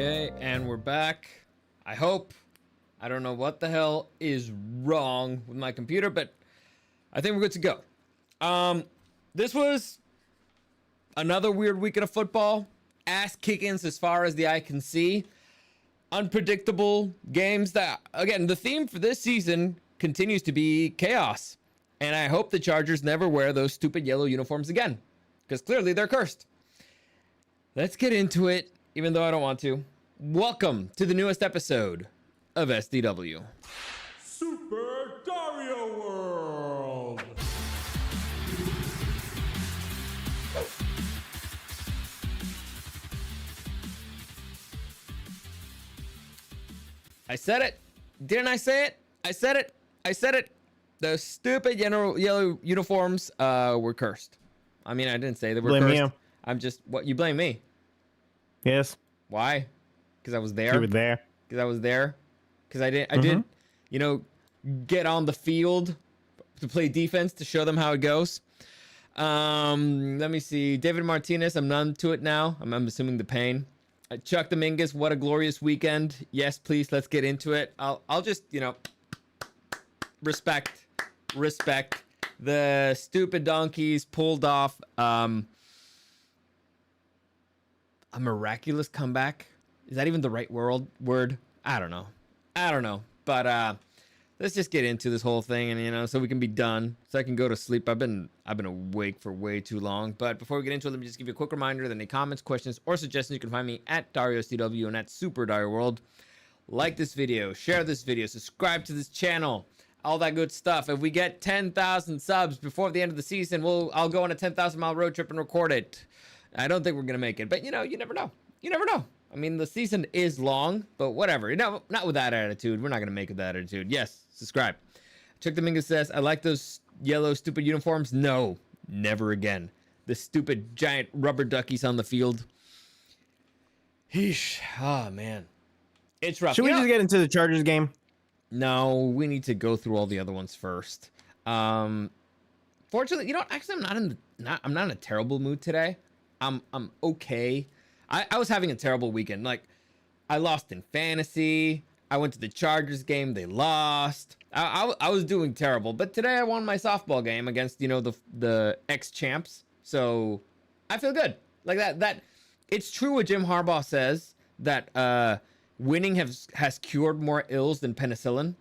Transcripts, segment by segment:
Okay, and we're back. I hope. I don't know what the hell is wrong with my computer, but I think we're good to go. This was another weird weekend of football. Ass kickings as far as the eye can see. Unpredictable games that, again, the theme for this season continues to be chaos. And I hope the Chargers never wear those stupid yellow uniforms again, because clearly they're cursed. Let's get into it, even though I don't want to. Welcome to the newest episode of SDW. Super Dario World! I said it. Didn't I say it? I said it. I said it. The stupid yellow uniforms were cursed. I mean, I didn't say they were Blame cursed. you. I'm just, what, you blame me? Yes. Why? Because I was there? You were there. Because I was there? Because I did, you know, get on the field to play defense to show them how it goes. Let me see. David Martinez, I'm numb to it now. I'm assuming the pain. Chuck Dominguez, what a glorious weekend. Yes, please, let's get into it. I'll just, you know, respect the stupid donkeys pulled off a miraculous comeback. Is that even the right word? I don't know, but let's just get into this whole thing, and, you know, so we can be done, so I can go to sleep. I've been awake for way too long. But before we get into it, let me just give you a quick reminder that any comments, questions, or suggestions, you can find me at DarioSDW and at Super Dario World. Like this video, share this video, subscribe to this channel, all that good stuff. If we get 10,000 subs before the end of the season, I'll go on a 10,000-mile road trip and record it. I don't think we're gonna make it, but, you know, you never know. You never know. I mean, the season is long, but whatever. You know, not with that attitude. We're not gonna make it with that attitude. Yes, subscribe. Chuck Dominguez says, I like those yellow stupid uniforms. No, never again. The stupid giant rubber duckies on the field. Heesh. Oh, man. It's rough. Should we just get into the Chargers game? No, we need to go through all the other ones first. Fortunately, you know, actually, I'm not in a terrible mood today. I'm okay. I was having a terrible weekend. Like, I lost in fantasy. I went to the Chargers game. They lost. I was doing terrible. But today I won my softball game against, you know, the ex-champs. So I feel good. Like that. It's true what Jim Harbaugh says, that winning has cured more ills than penicillin.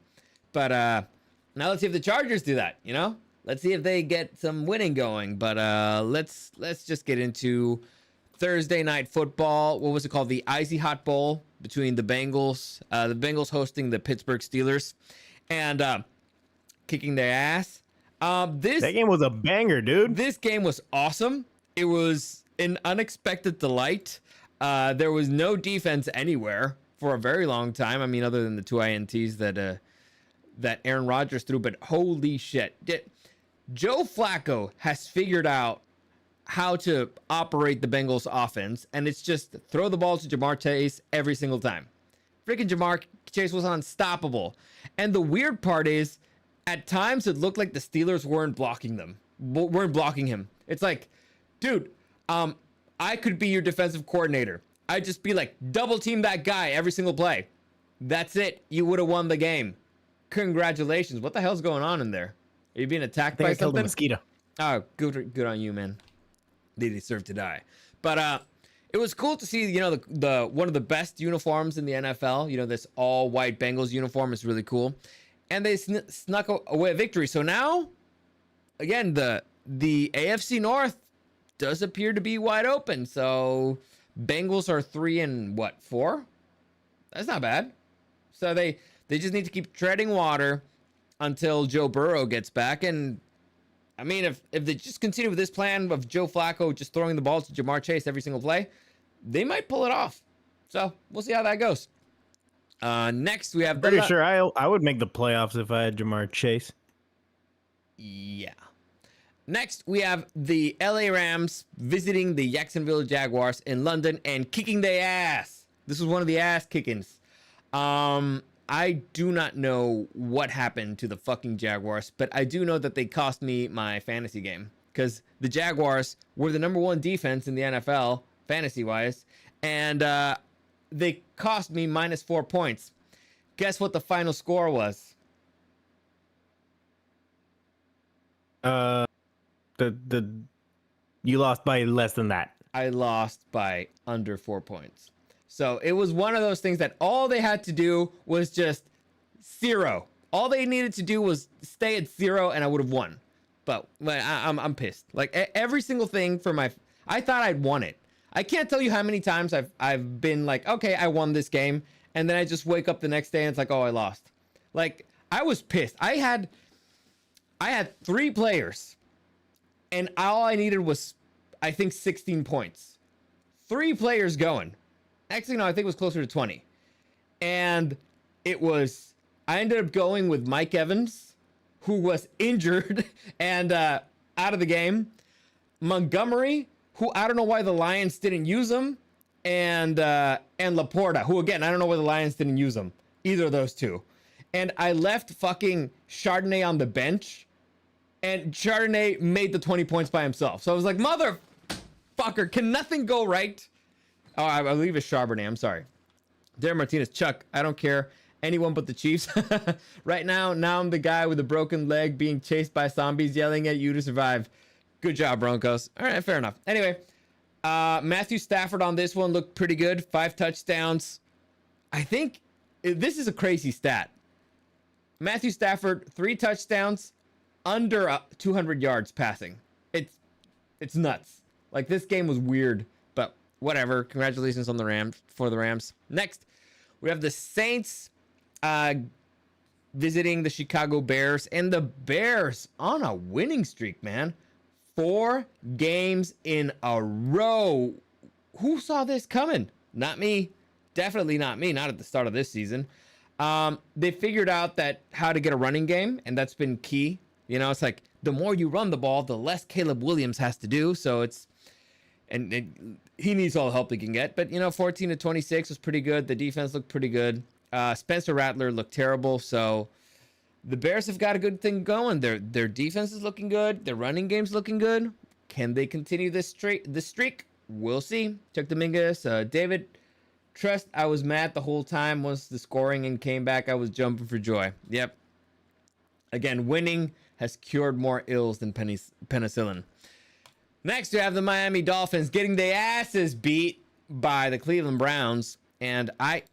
But now let's see if the Chargers do that, you know? Let's see if they get some winning going. But let's just get into Thursday night football. What was it called? The Icy Hot Bowl between the Bengals. The Bengals hosting the Pittsburgh Steelers, and kicking their ass. That game was a banger, dude. This game was awesome. It was an unexpected delight. There was no defense anywhere for a very long time. I mean, other than the two INTs that Aaron Rodgers threw. But holy shit, Joe Flacco has figured out how to operate the Bengals offense, and it's just throw the ball to Jamar Chase every single time. Freaking Jamar Chase was unstoppable. And the weird part is, at times it looked like the Steelers weren't blocking him. It's like, dude, I could be your defensive coordinator. I'd just be like, double team that guy every single play. That's it. You would have won the game. Congratulations. What the hell's going on in there? Are you being attacked by I killed something? a mosquito. Oh, good on you, man. They deserve to die. But it was cool to see, you know, the one of the best uniforms in the NFL. You know, this all white Bengals uniform is really cool, and they snuck away a victory. So now, again, the AFC North does appear to be wide open. So Bengals are 3-4. That's not bad. So they just need to keep treading water until Joe Burrow gets back. And I mean, if they just continue with this plan of Joe Flacco just throwing the ball to Jamar Chase every single play, they might pull it off. So we'll see how that goes. Next, we have... Pretty sure I would make the playoffs if I had Jamar Chase. Yeah. Next, we have the LA Rams visiting the Jacksonville Jaguars in London and kicking their ass. This was one of the ass kickings. I do not know what happened to the fucking Jaguars, but I do know that they cost me my fantasy game, because the Jaguars were the #1 defense in the NFL, fantasy-wise, and they cost me -4 points. Guess what the final score was? The you lost by less than that. I lost by under 4 points. So it was one of those things that all they had to do was just 0. All they needed to do was stay at 0 and I would have won. But I'm pissed. Like every single thing for I thought I'd won it. I can't tell you how many times I've been like, okay, I won this game, and then I just wake up the next day and it's like, oh, I lost. Like I was pissed. I had 3 players, and all I needed was, I think, 16 points. 3 players going. Actually, no, I think it was closer to 20. And I ended up going with Mike Evans, who was injured and out of the game. Montgomery, who I don't know why the Lions didn't use him. And Laporta, who, again, I don't know why the Lions didn't use him. Either of those two. And I left fucking Chardonnay on the bench. And Chardonnay made the 20 points by himself. So I was like, motherfucker, can nothing go right? Oh, I believe it's Charbonnet. I'm sorry. Darren Martinez, Chuck, I don't care. Anyone but the Chiefs. Right now I'm the guy with a broken leg being chased by zombies yelling at you to survive. Good job, Broncos. All right, fair enough. Anyway, Matthew Stafford on this one looked pretty good. 5 touchdowns. I think this is a crazy stat. Matthew Stafford, 3 touchdowns, under 200 yards passing. It's nuts. Like, this game was weird, but whatever. Congratulations on the Rams. Next, we have the Saints visiting the Chicago Bears, and the Bears on a winning streak, man. 4 games in a row. Who saw this coming? Not me. Definitely not me. Not at the start of this season. They figured out how to get a running game, and that's been key. You know, it's like the more you run the ball, the less Caleb Williams has to do. So he needs all the help he can get. But, 14-26 was pretty good. The defense looked pretty good. Spencer Rattler looked terrible. So the Bears have got a good thing going. Their defense is looking good. Their running game's looking good. Can they continue this streak? We'll see. Chuck Dominguez, David, trust I was mad the whole time. Once the scoring and came back, I was jumping for joy. Yep. Again, winning has cured more ills than penicillin. Next, we have the Miami Dolphins getting their asses beat by the Cleveland Browns. And I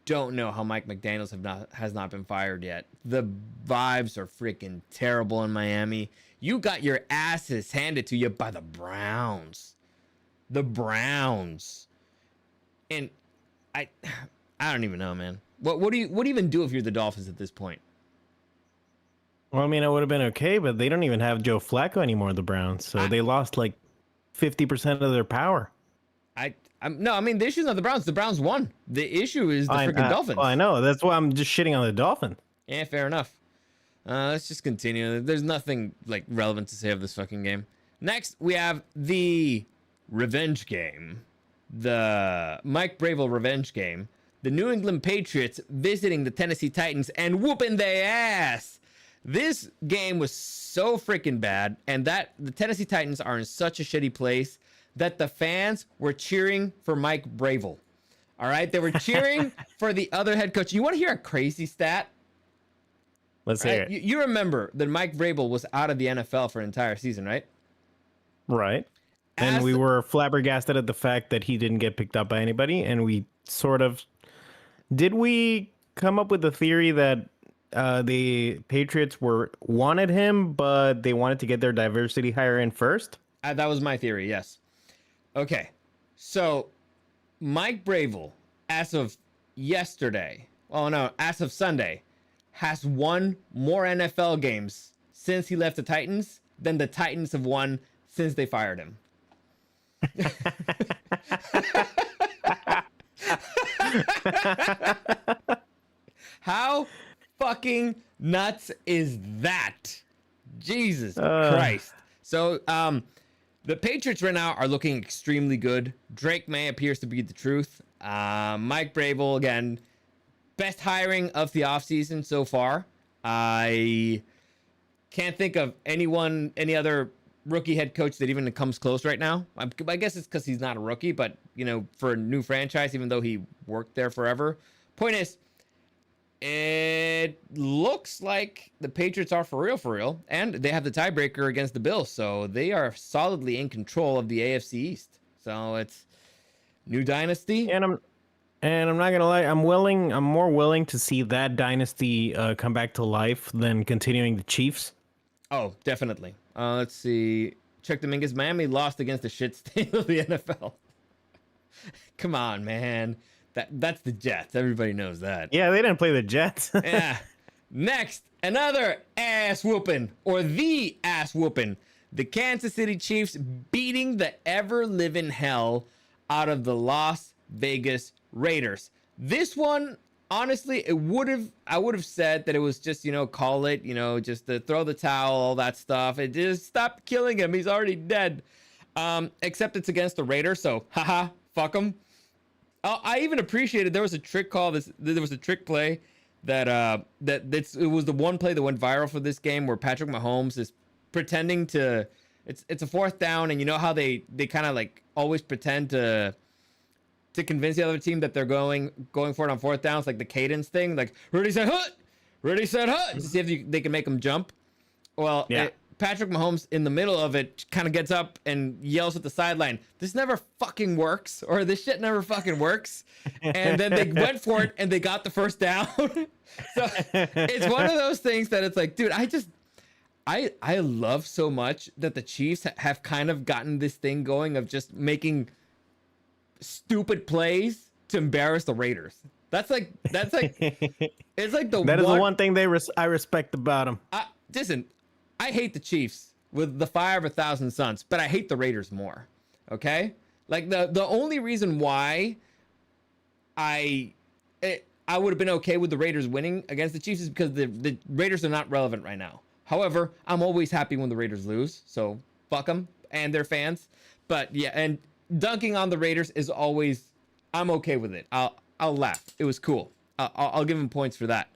don't know how Mike McDaniels has not been fired yet. The vibes are freaking terrible in Miami. You got your asses handed to you by the Browns. The Browns. And I don't even know, man. What do you even do if you're the Dolphins at this point? Well, I mean, it would have been okay, but they don't even have Joe Flacco anymore, the Browns. So they lost like 50% of their power. No, I mean, the issue's not the Browns. The Browns won. The issue is the freaking Dolphins. Well, I know. That's why I'm just shitting on the Dolphins. Yeah, fair enough. Let's just continue. There's nothing like relevant to say of this fucking game. Next, we have the revenge game. The Mike Bravel revenge game. The New England Patriots visiting the Tennessee Titans and whooping their ass. This game was so freaking bad, and that the Tennessee Titans are in such a shitty place that the fans were cheering for Mike Bravel. All right? They were cheering for the other head coach. You want to hear a crazy stat? Let's hear it. You remember that Mike Vrabel was out of the NFL for an entire season, right? Right. And we were flabbergasted at the fact that he didn't get picked up by anybody. And we sort of... Did we come up with the theory that the Patriots wanted him, but they wanted to get their diversity hire in first? That was my theory, yes. Okay. So, Mike Bravel, as of yesterday... Oh, no, as of Sunday... has won more NFL games since he left the Titans than the Titans have won since they fired him. How fucking nuts is that? Jesus Christ. So, the Patriots right now are looking extremely good. Drake May appears to be the truth. Mike Bravel, again... best hiring of the offseason so far. I can't think of any other rookie head coach that even comes close right now. I guess it's because he's not a rookie, but for a new franchise, even though he worked there forever. Point is, it looks like the Patriots are for real, and they have the tiebreaker against the Bills, so they are solidly in control of the AFC East. So it's new dynasty. And I'm not gonna lie, I'm more willing to see that dynasty come back to life than continuing the Chiefs. Oh, definitely. Let's see. Chuck Dominguez, Miami lost against the shit stain of the NFL. Come on, man. That's the Jets. Everybody knows that. Yeah, they didn't play the Jets. Yeah. Next, another ass whooping, or the ass whooping. The Kansas City Chiefs beating the ever-living hell out of the Las Vegas Raiders. This one, honestly, I would have said that it was just, call it, just to throw the towel, all that stuff. It just stop killing him. He's already dead. Except it's against the Raiders, so haha, fuck him. I even appreciated there was a trick call. There was a trick play that it was the one play that went viral for this game where Patrick Mahomes is pretending to. It's a fourth down, and you know how they kind of like always pretend to convince the other team that they're going for it on fourth down. It's like the cadence thing, like ready set hut, to see if they can make them jump. Well, yeah. Patrick Mahomes in the middle of it kind of gets up and yells at the sideline, "This never fucking works," or "This shit never fucking works." And then they went for it and they got the first down. So it's one of those things that it's like, dude, I love so much that the Chiefs have kind of gotten this thing going of just making stupid plays to embarrass the Raiders. That's like it's like that is the one thing I respect about them. Listen, I hate the Chiefs with the fire of 1,000 suns, but I hate the Raiders more. Okay, like the only reason why I would have been okay with the Raiders winning against the Chiefs is because the Raiders are not relevant right now. However, I'm always happy when the Raiders lose, so fuck them and their fans. But yeah, and dunking on the Raiders is always, I'm okay with it. I'll laugh. It was cool. I'll give him points for that.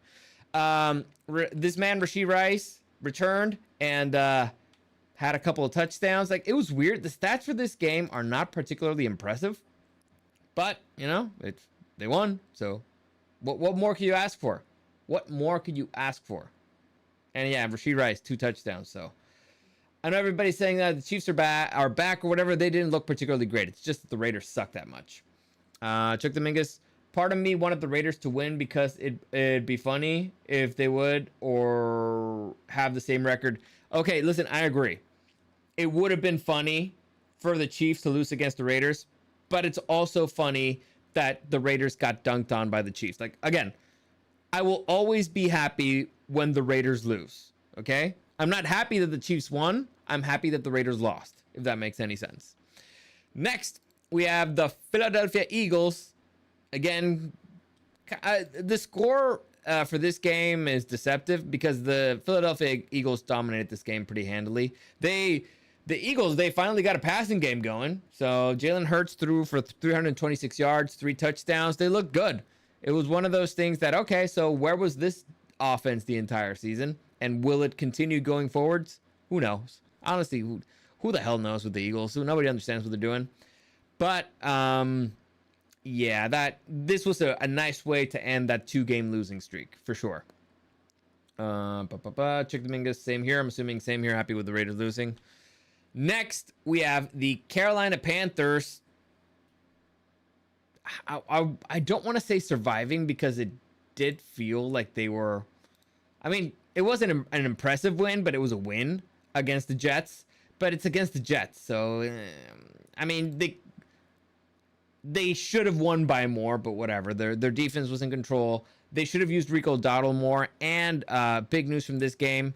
This man Rashee Rice returned and had a couple of touchdowns. Like, it was weird. The stats for this game are not particularly impressive, but they won. So what more could you ask for? What more could you ask for? And yeah, Rashee Rice, 2 touchdowns. So I know everybody's saying that the Chiefs are back or whatever. They didn't look particularly great. It's just that the Raiders suck that much. Chuck Dominguez, part of me wanted the Raiders to win because it'd be funny if they would or have the same record. Okay, listen, I agree. It would have been funny for the Chiefs to lose against the Raiders, but it's also funny that the Raiders got dunked on by the Chiefs. Like, again, I will always be happy when the Raiders lose, okay? I'm not happy that the Chiefs won. I'm happy that the Raiders lost, if that makes any sense. Next, we have the Philadelphia Eagles. Again, the score for this game is deceptive because the Philadelphia Eagles dominated this game pretty handily. The Eagles, they finally got a passing game going. So Jalen Hurts threw for 326 yards, 3 touchdowns. They look good. It was one of those things that, okay, so where was this offense the entire season? And will it continue going forwards? Who knows? Honestly, who the hell knows with the Eagles? Nobody understands what they're doing. But, yeah, this was a nice way to end that 2-game losing streak, for sure. Chick Dominguez, same here. I'm assuming same here. Happy with the Raiders losing. Next, we have the Carolina Panthers. I don't want to say surviving because it did feel like they were... I mean, it wasn't an impressive win, but it was a win against the Jets. But it's against the Jets, so... I mean, they should have won by more, but whatever. Their defense was in control. They should have used Rico Dowdle more. And big news from this game,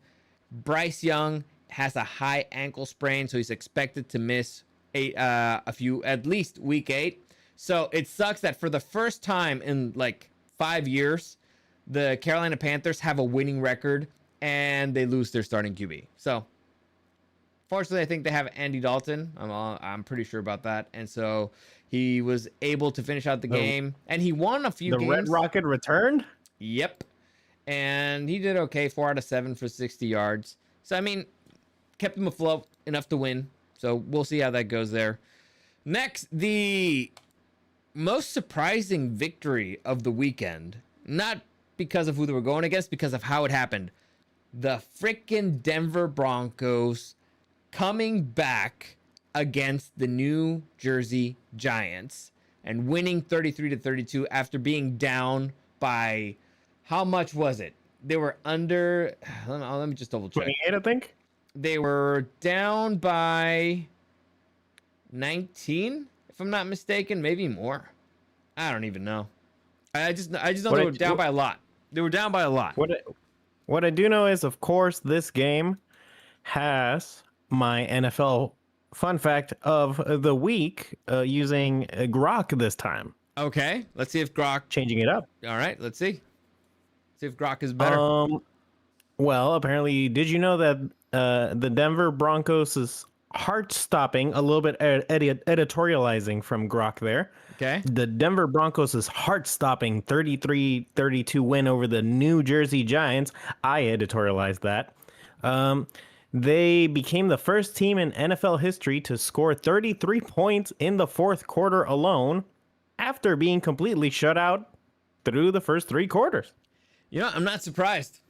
Bryce Young has a high ankle sprain, so he's expected to miss at least week 8. So it sucks that for the first time in like 5 years, the Carolina Panthers have a winning record and they lose their starting QB. So fortunately, I think they have Andy Dalton. I'm pretty sure about that. And so he was able to finish out the game, and he won a few games. The Red Rocket returned? Yep. And he did okay, 4 out of 7 for 60 yards. So, I mean, kept them afloat enough to win. So we'll see how that goes there. Next, the most surprising victory of the weekend. Not because of who they were going against, because of how it happened. The freaking Denver Broncos coming back against the New Jersey Giants and winning 33-32 after being down by, how much was it? They were under, let me just double check. 28, I think. They were down by 19, if I'm not mistaken, maybe more. I don't even know. I just know they were down by a lot. They were down by a lot. What I do know is, of course, this game has my NFL fun fact of the week using Grok this time. Okay, let's see if Grok changing it up. All right, let's see. See if Grok is better. Well, apparently, did you know that the Denver Broncos is heart-stopping, a little bit editorializing from Grok there. Okay. The Denver Broncos is heart-stopping 33-32 win over the New Jersey Giants. I editorialized that. They became the first team in NFL history to score 33 points in the fourth quarter alone after being completely shut out through the first three quarters. You know, I'm not surprised.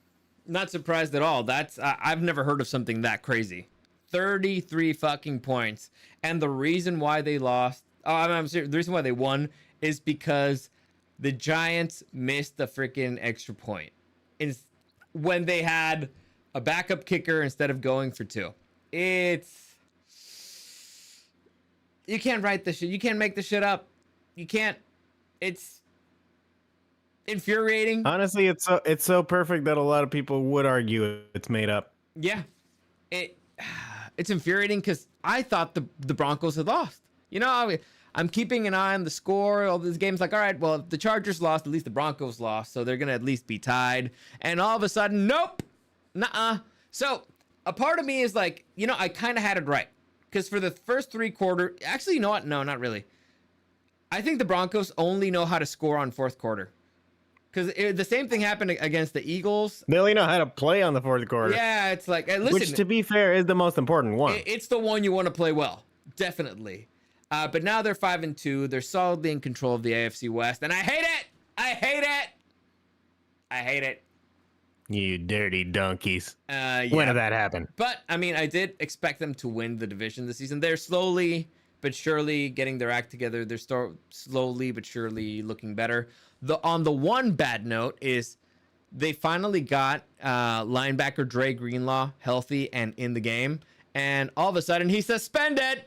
Not surprised at all. That's I've never heard of something that crazy. 33 fucking points. And the reason why they lost, I'm serious, the reason why they won is because the Giants missed the freaking extra point. It's when they had a backup kicker instead of going for two. It's, you can't write this shit. You can't make this shit up. You can't. It's infuriating. Honestly, it's so perfect that a lot of people would argue it's made up. Yeah, it's infuriating because I thought the Broncos had lost. You know, I'm keeping an eye on the score. All these games, like, all right, well, if the Chargers lost, at least the Broncos lost, so they're gonna at least be tied. And all of a sudden, nope, nuh-uh. So a part of me is like, you know, I kind of had it right because for the first three quarter, actually, you know what? No, not really. I think the Broncos only know how to score on fourth quarter. Because the same thing happened against the Eagles. They only know how to play on the fourth quarter. Yeah, it's like, listen. Which, to be fair, is the most important one. It's the one you want to play well. Definitely. But now they're 5-2. They're solidly in control of the AFC West. And I hate it. I hate it. I hate it. You dirty donkeys. Yeah. When did that happen? But, I mean, I did expect them to win the division this season. They're slowly but surely getting their act together. They're slowly but surely looking better. On the one bad note is they finally got linebacker Dre Greenlaw healthy and in the game. And all of a sudden, he's suspended.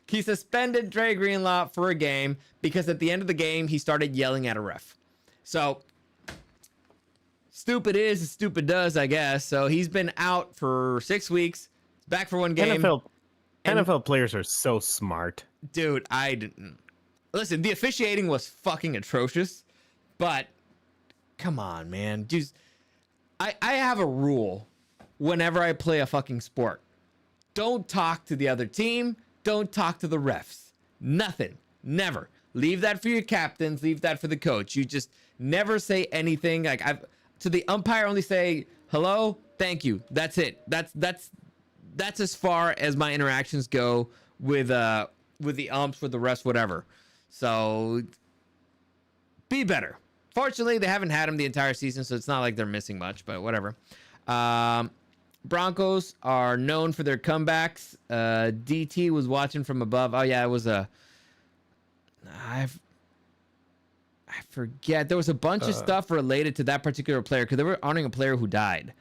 He suspended Dre Greenlaw for a game because at the end of the game, he started yelling at a ref. So, stupid is, stupid does, I guess. So, he's been out for 6 weeks. Back for one game. NFL players are so smart. Dude, I didn't. Listen, the officiating was fucking atrocious, but come on, man. Just, I have a rule whenever I play a fucking sport. Don't talk to the other team. Don't talk to the refs. Nothing. Never. Leave that for your captains. Leave that for the coach. You just never say anything. Like, to the umpire, only say hello, thank you. That's it. That's as far as my interactions go with the umps, with the refs, whatever. So be better. Fortunately, they haven't had him the entire season, so it's not like they're missing much, but whatever. Broncos are known for their comebacks. DT was watching from above. Oh yeah, it was I forget. There was a bunch of stuff related to that particular player because they were honoring a player who died.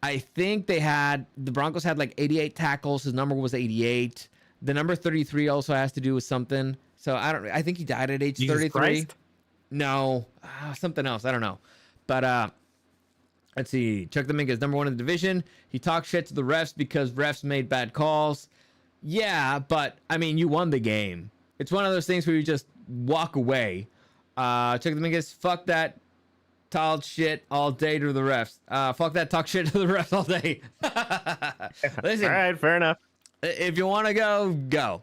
I think the Broncos had like 88 tackles. His number was 88. The number 33 also has to do with something. So I think he died at age 33. Christ? No, something else. I don't know. But let's see. Chuck Dominguez, number one in the division. He talked shit to the refs because refs made bad calls. Yeah, but I mean, you won the game. It's one of those things where you just walk away. Chuck Dominguez, fuck that. Talk shit all day to the refs. Fuck that. Talk shit to the refs all day. Listen. All right, fair enough. If you want to go, go.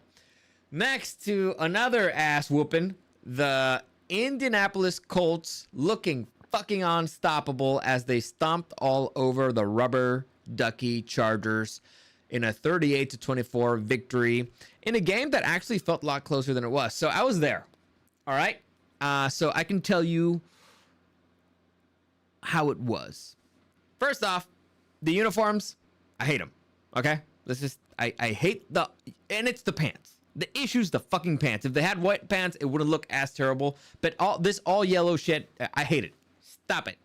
Next to another ass whooping, the Indianapolis Colts looking fucking unstoppable as they stomped all over the rubber Ducky Chargers in a 38-24 victory in a game that actually felt a lot closer than it was. So I was there. All right. So I can tell you how it was. First off, the uniforms, I hate them. Okay. I hate and it's the pants. The issue's the fucking pants. If they had white pants, it wouldn't look as terrible. But all yellow shit, I hate it. Stop it.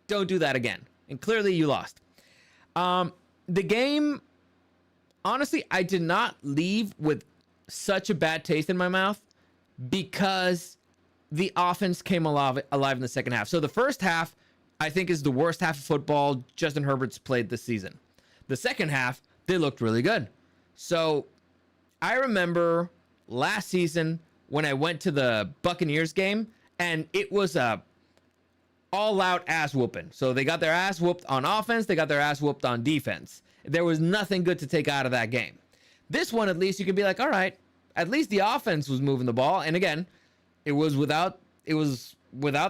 Don't do that again. And clearly you lost. The game, honestly, I did not leave with such a bad taste in my mouth because the offense came alive in the second half. So the first half, I think, is the worst half of football Justin Herbert's played this season. The second half, they looked really good. So I remember last season when I went to the Buccaneers game, and it was a all-out ass whooping. So they got their ass whooped on offense. They got their ass whooped on defense. There was nothing good to take out of that game. This one, at least, you could be like, all right, at least the offense was moving the ball. And again, it was without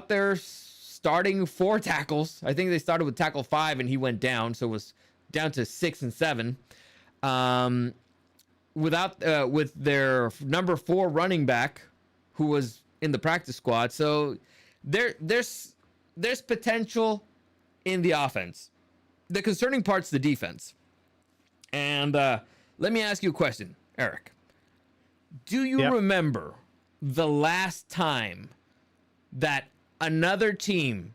their starting 4 tackles. I think they started with tackle 5 and he went down, so it was down to 6 and 7. With their number 4 running back, who was in the practice squad. So there's potential in the offense. The concerning part's the defense. And let me ask you a question, Eric. Do you remember the last time that another team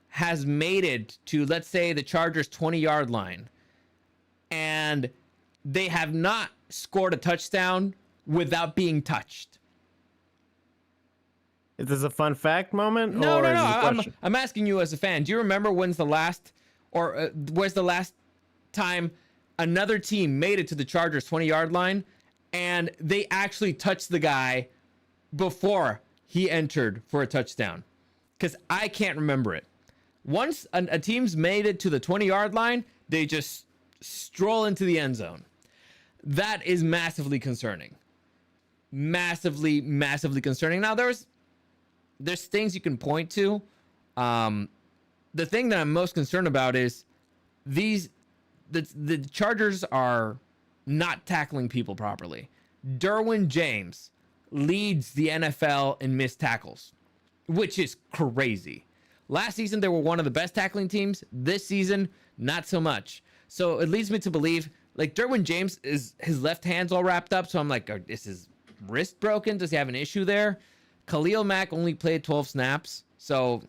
has made it to, let's say, the Chargers' 20-yard line, and they have not scored a touchdown without being touched? Is this a fun fact moment? No. Is this a question? I'm asking you as a fan. Do you remember where's the last time another team made it to the Chargers' 20-yard line and they actually touched the guy before he entered for a touchdown? Because I can't remember it. Once a team's made it to the 20-yard line, they just stroll into the end zone. That is massively concerning. Massively concerning. Now, there's things you can point to. The thing that I'm most concerned about is the Chargers are not tackling people properly. Derwin James leads the NFL in missed tackles, which is crazy. Last season, they were one of the best tackling teams. This season, not so much. So it leads me to believe, like, Derwin James, his left hand's all wrapped up. So I'm like, is his wrist broken? Does he have an issue there? Khalil Mack only played 12 snaps. So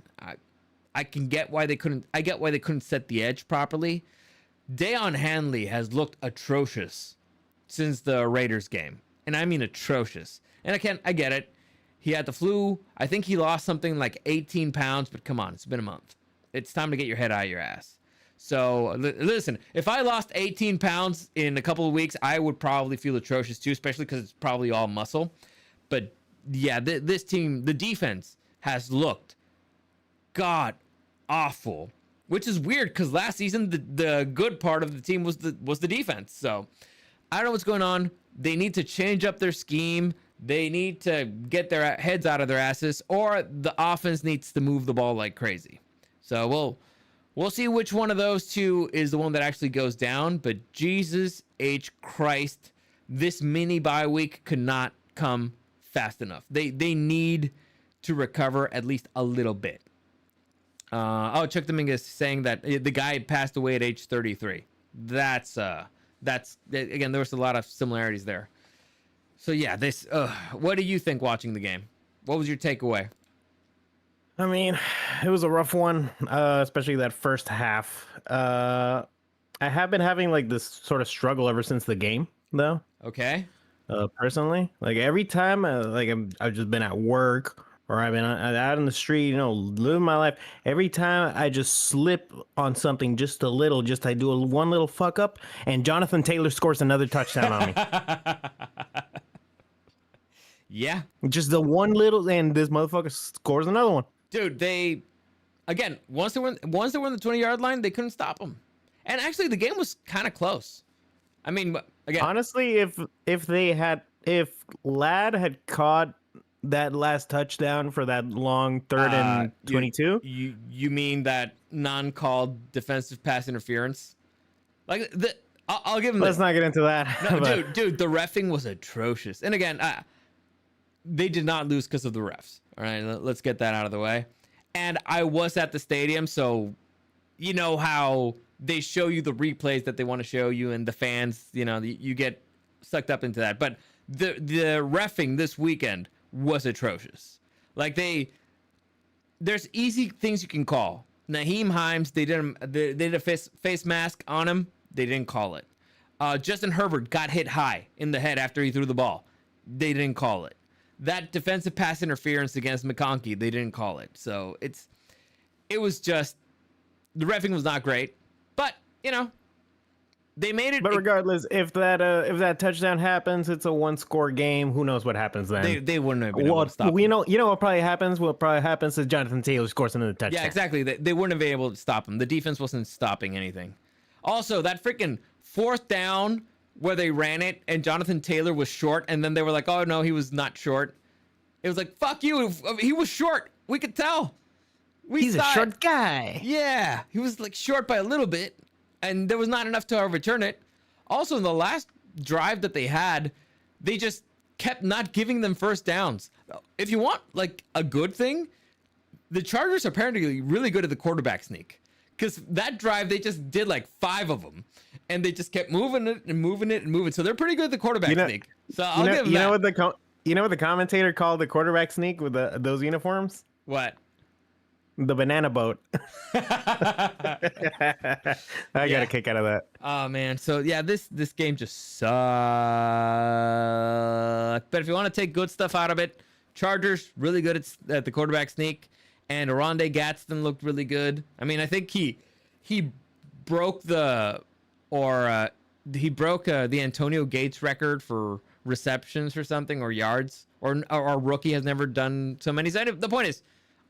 I get why they couldn't set the edge properly. Deion Hanley has looked atrocious since the Raiders game. And I mean atrocious. And I get it. He had the flu. I think he lost something like 18 pounds, but come on, it's been a month. It's time to get your head out of your ass. So listen, if I lost 18 pounds in a couple of weeks, I would probably feel atrocious too, especially because it's probably all muscle. But yeah, this team, the defense has looked god awful, which is weird because last season the good part of the team was the defense. So I don't know what's going on. They need to change up their scheme. They need to get their heads out of their asses, or the offense needs to move the ball like crazy. So we'll see which one of those two is the one that actually goes down. But Jesus H. Christ, this mini bye week could not come fast enough. They need to recover at least a little bit. Chuck Dominguez saying that the guy passed away at age 33. That's again, there was a lot of similarities there. So yeah, what do you think watching the game? What was your takeaway? I mean, it was a rough one, especially that first half. I have been having like this sort of struggle ever since the game, though. Okay. Personally, like every time, I've just been at work or I've been out in the street, living my life. Every time I just slip on something just a little, I do one little fuck up, and Jonathan Taylor scores another touchdown on me. Yeah. Just the one little, and this motherfucker scores another one. Dude, once they were in the 20-yard line, they couldn't stop them. And actually, the game was kind of close. I mean, again, honestly, if Ladd had caught that last touchdown for that long 3rd and 22, you mean that non-called defensive pass interference? Like I'll give him. Let's not get into that. No, but dude, the reffing was atrocious. And again, they did not lose because of the refs. All right, let's get that out of the way. And I was at the stadium, so you know how they show you the replays that they want to show you, and the fans, you know, you get sucked up into that. But the reffing this weekend was atrocious. Like there's easy things you can call. Naheem Himes, they did a face mask on him. They didn't call it. Justin Herbert got hit high in the head after he threw the ball. They didn't call it. That defensive pass interference against McConkey, they didn't call it. So it was just, the reffing was not great, but you know, they made it. But regardless, if that touchdown happens, it's a 1-score game. Who knows what happens then? They wouldn't have been able to stop him. You know what probably happens? What probably happens is Jonathan Taylor scores another touchdown. Yeah, exactly. They wouldn't have been able to stop him. The defense wasn't stopping anything. Also, that freaking 4th down where they ran it and Jonathan Taylor was short, and then they were like, oh no, he was not short. It was like, fuck you. He was short. We could tell. He's a short guy. Yeah, he was like short by a little bit, and there was not enough to return it. Also, in the last drive that they had, they just kept not giving them first downs. If you want like a good thing, the Chargers are apparently really good at the quarterback sneak, because that drive they just did like 5 of them, and they just kept moving it and moving it and moving. So they're pretty good at the quarterback sneak. So I'll give them that. You know what the commentator called the quarterback sneak with those uniforms? What? The banana boat. I got a kick out of that. Oh man, so yeah, this game just sucked. But if you want to take good stuff out of it, Chargers really good at the quarterback sneak, and Oronde Gadsden looked really good. I mean, I think he broke the Antonio Gates record for receptions or something, or yards, or our rookie has never done so many. So the point is,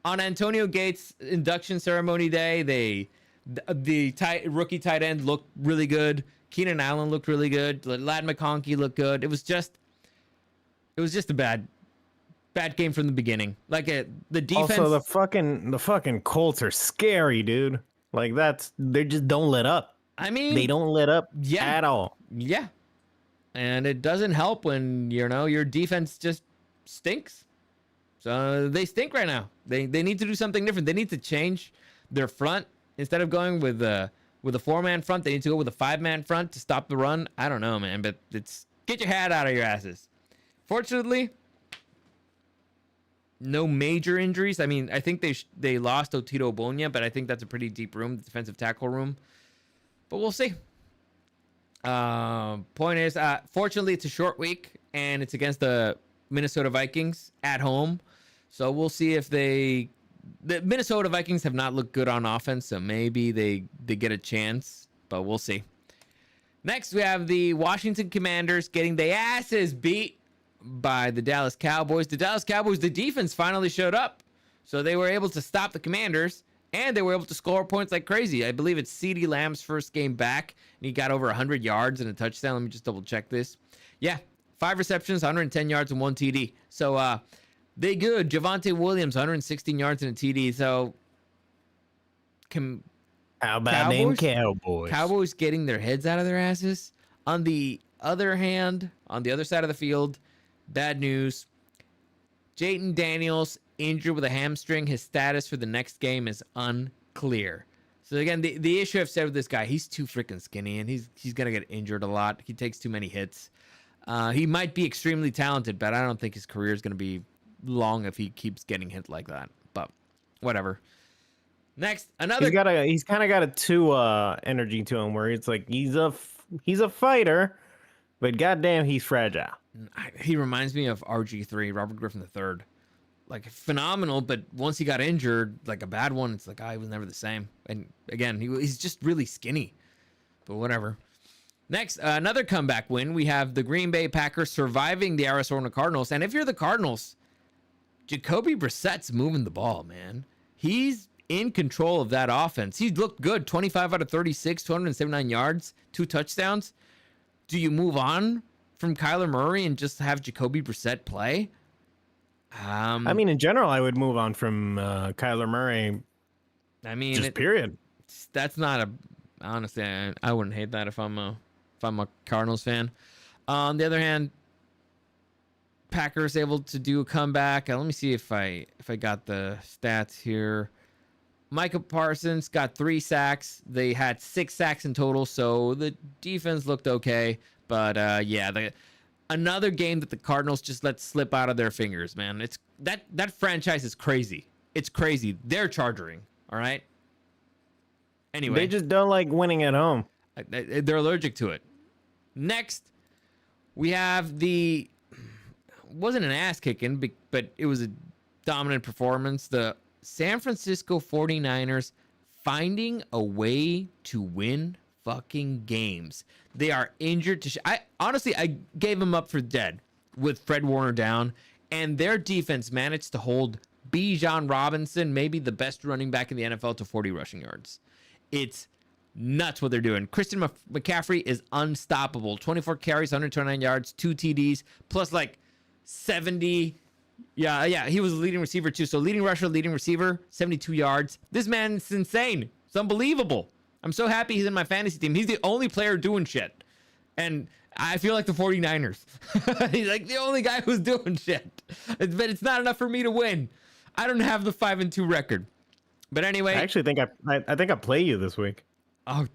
on Antonio Gates' induction ceremony day, the rookie tight end looked really good. Keenan Allen looked really good. Ladd McConkey looked good. It was just a bad game from the beginning. Like the defense. Also, the fucking Colts are scary, dude. Like they just don't let up. I mean, they don't let up at all. Yeah. And it doesn't help when, you know, your defense just stinks. So they stink right now. They need to do something different. They need to change their front. Instead of going with a 4-man front, they need to go with a 5-man front to stop the run. I don't know, man, but get your hat out of your asses. Fortunately, no major injuries. I mean, I think they lost Otito Ogbonnia, but I think that's a pretty deep room, the defensive tackle room. But we'll see. Point is, fortunately, it's a short week, and it's against the Minnesota Vikings at home. So we'll see if the Minnesota Vikings have not looked good on offense, so maybe they get a chance, but we'll see. Next, we have the Washington Commanders getting their asses beat by the Dallas Cowboys. The Dallas Cowboys, the defense finally showed up, so they were able to stop the Commanders, and they were able to score points like crazy. I believe it's CeeDee Lamb's first game back, and he got over 100 yards and a touchdown. Let me just double check this. Yeah, 5 receptions, 110 yards, and 1 TD. So they good. Javonte Williams, 116 yards and a TD. So how about them Cowboys? Cowboys getting their heads out of their asses. On the other hand, on the other side of the field, bad news. Jayden Daniels injured with a hamstring. His status for the next game is unclear. So again, the issue I've said with this guy, he's too freaking skinny, and he's gonna get injured a lot. He takes too many hits. He might be extremely talented, but I don't think his career is gonna be long if he keeps getting hit like that. But whatever. Next, another. He's kind of got a 2 energy to him, where it's like he's a fighter, but goddamn, he's fragile. He reminds me of RG3, Robert Griffin III. Like phenomenal, but once he got injured, like a bad one, it's like he was never the same. And again, he's just really skinny. But whatever. Next, another comeback win. We have the Green Bay Packers surviving the Arizona Cardinals. And if you're the Cardinals, Jacoby Brissett's moving the ball, man. He's in control of that offense. He looked good. 25 out of 36, 279 yards, 2 touchdowns. Do you move on from Kyler Murray and just have Jacoby Brissett play? I mean, in general, I would move on from Kyler Murray. I mean, just period. That's not honestly, I wouldn't hate that if I'm a Cardinals fan. On the other hand, Packers able to do a comeback. Let me see if I got the stats here. Micah Parsons got 3 sacks. They had 6 sacks in total, so the defense looked okay. But yeah, another game that the Cardinals just let slip out of their fingers, man. It's that franchise is crazy. It's crazy. They're charging, all right? Anyway. They just don't like winning at home. They're allergic to it. Next, we have wasn't an ass kicking, but it was a dominant performance. The San Francisco 49ers finding a way to win fucking games. They are injured to I gave them up for dead with Fred Warner down, and their defense managed to hold Bijan Robinson, maybe the best running back in the NFL, to 40 rushing yards. It's nuts what they're doing. Christian McCaffrey is unstoppable. 24 carries, 129 yards, 2 TDs, plus like 70. Yeah, he was a leading receiver too. So leading rusher, leading receiver, 72 yards. This man's insane. It's unbelievable. I'm so happy he's in my fantasy team. He's the only player doing shit. And I feel like the 49ers. He's like the only guy who's doing shit. But it's not enough for me to win. I don't have the 5-2 record. But anyway, I actually think I think I play you this week. Oh,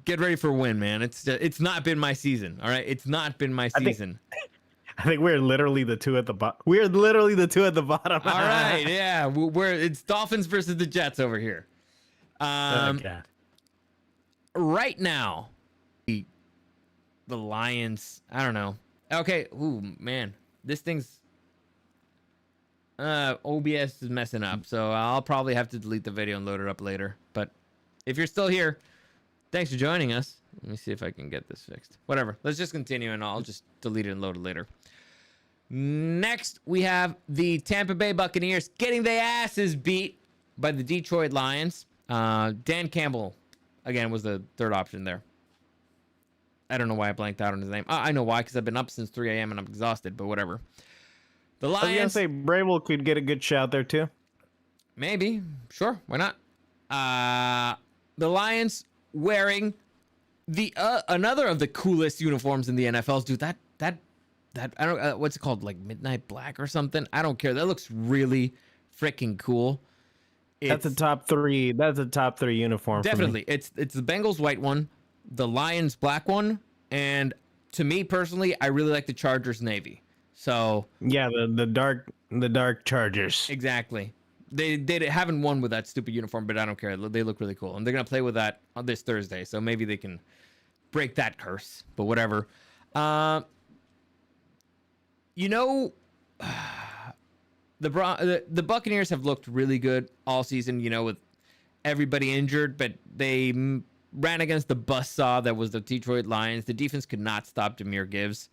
get ready for a win, man. It's not been my season. All right, it's not been my season. I think we're literally the two at the bottom. We're literally the two at the bottom. All right, yeah, it's Dolphins versus the Jets over here. Okay. Right now, the Lions. I don't know. Okay, ooh man, this thing's OBS is messing up, so I'll probably have to delete the video and load it up later. But if you're still here, thanks for joining us. Let me see if I can get this fixed. Whatever. Let's just continue, and I'll just delete it and load it later. Next, we have the Tampa Bay Buccaneers getting their asses beat by the Detroit Lions. Dan Campbell, again, was the third option there. I don't know why I blanked out on his name. I know why, because I've been up since 3 a.m. and I'm exhausted, but whatever. The Lions... I was going to say, Brable could get a good shout there, too. Maybe. Sure. Why not? The Lions wearing the another of the coolest uniforms in the NFL. Dude, that I don't what's it called, like midnight black or something. I don't care. That looks really freaking cool. That's a top 3. That's a top 3 uniform. Definitely, it's the Bengals white one, the Lions black one, and to me personally, I really like the Chargers navy. So yeah, the dark Chargers. Exactly. They haven't won with that stupid uniform, but I don't care. They look really cool, and they're gonna play with that on this Thursday, so maybe they can break that curse. But whatever. You know, the Buccaneers have looked really good all season. You know, with everybody injured, but they ran against the buzzsaw that was the Detroit Lions. The defense could not stop Jahmyr Gibbs.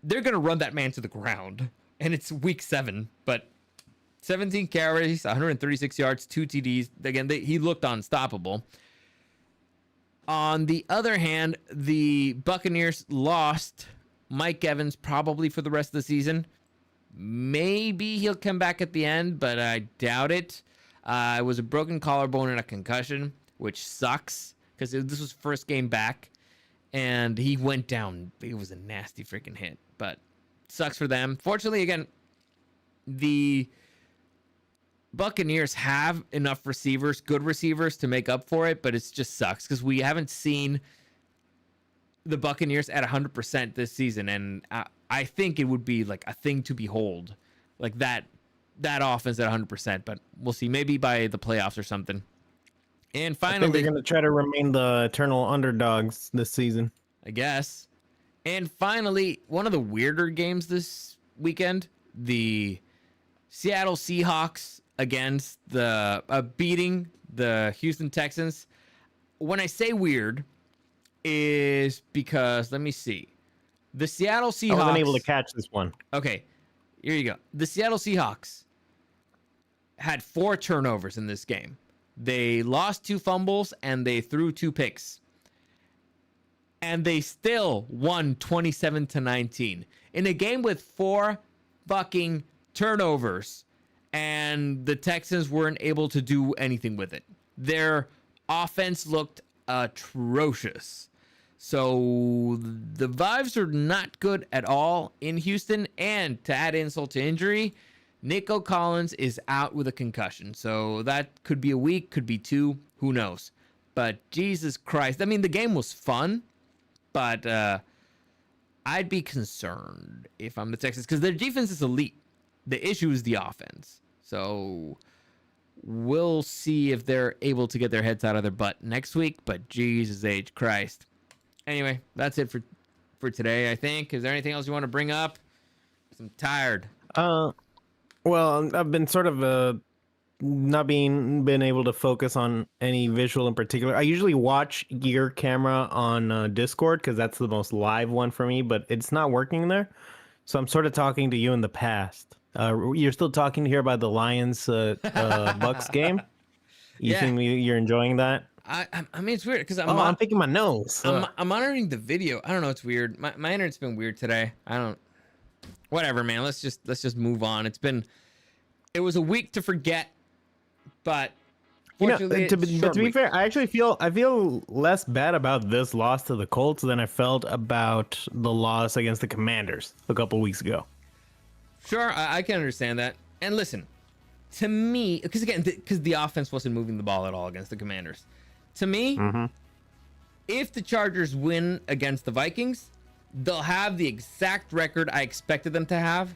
They're gonna run that man to the ground, and it's week 7, but 17 carries, 136 yards, 2 TDs. Again, he looked unstoppable. On the other hand, the Buccaneers lost Mike Evans probably for the rest of the season. Maybe he'll come back at the end, but I doubt it. It was a broken collarbone and a concussion, which sucks because this was first game back, and he went down. It was a nasty freaking hit, but sucks for them. Fortunately, again, the Buccaneers have enough receivers, good receivers, to make up for it, but it just sucks because we haven't seen the Buccaneers at 100% this season, and I think it would be like a thing to behold, like that offense at 100%. But we'll see, maybe by the playoffs or something. And finally, I think they're going to try to remain the eternal underdogs this season, I guess. And finally, one of the weirder games this weekend, the Seattle Seahawks against the beating the Houston Texans. When I say weird, is because let me see. The Seattle Seahawks. I wasn't able to catch this one. Okay, here you go. The Seattle Seahawks had 4 turnovers in this game. They lost 2 fumbles and they threw 2 picks. And they still won 27-19 in a game with 4 fucking turnovers. And the Texans weren't able to do anything with it. Their offense looked atrocious. So the vibes are not good at all in Houston. And to add insult to injury, Nico Collins is out with a concussion. So that could be a week, could be 2, who knows. But Jesus Christ. I mean, the game was fun, but I'd be concerned if I'm the Texans because their defense is elite. The issue is the offense. So we'll see if they're able to get their heads out of their butt next week. But Jesus H. Christ. Anyway, that's it for today, I think. Is there anything else you want to bring up? I'm tired. Well, I've been sort of not been able to focus on any visual in particular. I usually watch your camera on Discord because that's the most live one for me, but it's not working there. So I'm sort of talking to you in the past. You're still talking here about the Lions Bucks game. You think you're enjoying that? I mean, it's weird because I'm picking my nose. I'm monitoring the video. I don't know. It's weird. My internet's been weird today. Whatever, man. Let's just move on. It was a week to forget, but to be fair, I feel less bad about this loss to the Colts than I felt about the loss against the Commanders a couple weeks ago. Sure, I can understand that. And listen, to me, because the offense wasn't moving the ball at all against the Commanders. To me, if the Chargers win against the Vikings, they'll have the exact record I expected them to have,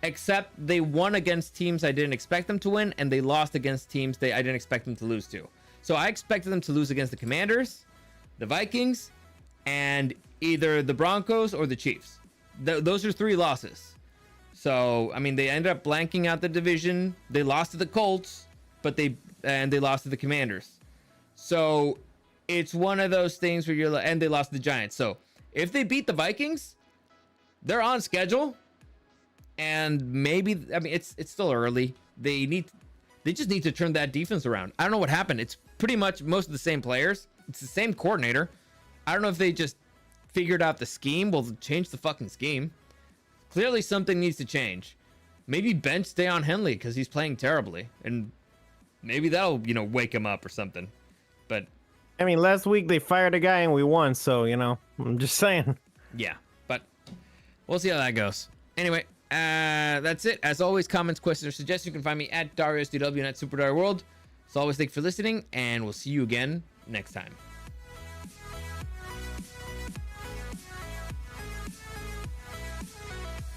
except they won against teams I didn't expect them to win, and they lost against teams I didn't expect them to lose to. So I expected them to lose against the Commanders, the Vikings, and either the Broncos or the Chiefs. Those are 3 losses. So, I mean, they ended up blanking out the division. They lost to the Colts, they lost to the Commanders. So it's one of those things where and they lost to the Giants. So if they beat the Vikings, they're on schedule. And maybe, I mean, it's still early. They just need to turn that defense around. I don't know what happened. It's pretty much most of the same players. It's the same coordinator. I don't know if they just figured out the scheme. Well, change the fucking scheme. Clearly something needs to change. Maybe bench Deion Henley because he's playing terribly. And maybe that'll, wake him up or something. But I mean, last week they fired a guy and we won. So, I'm just saying. Yeah, but we'll see how that goes. Anyway, that's it. As always, comments, questions, or suggestions, you can find me at DarioSDW and at Super Dario World. As always, thanks for listening, and we'll see you again next time.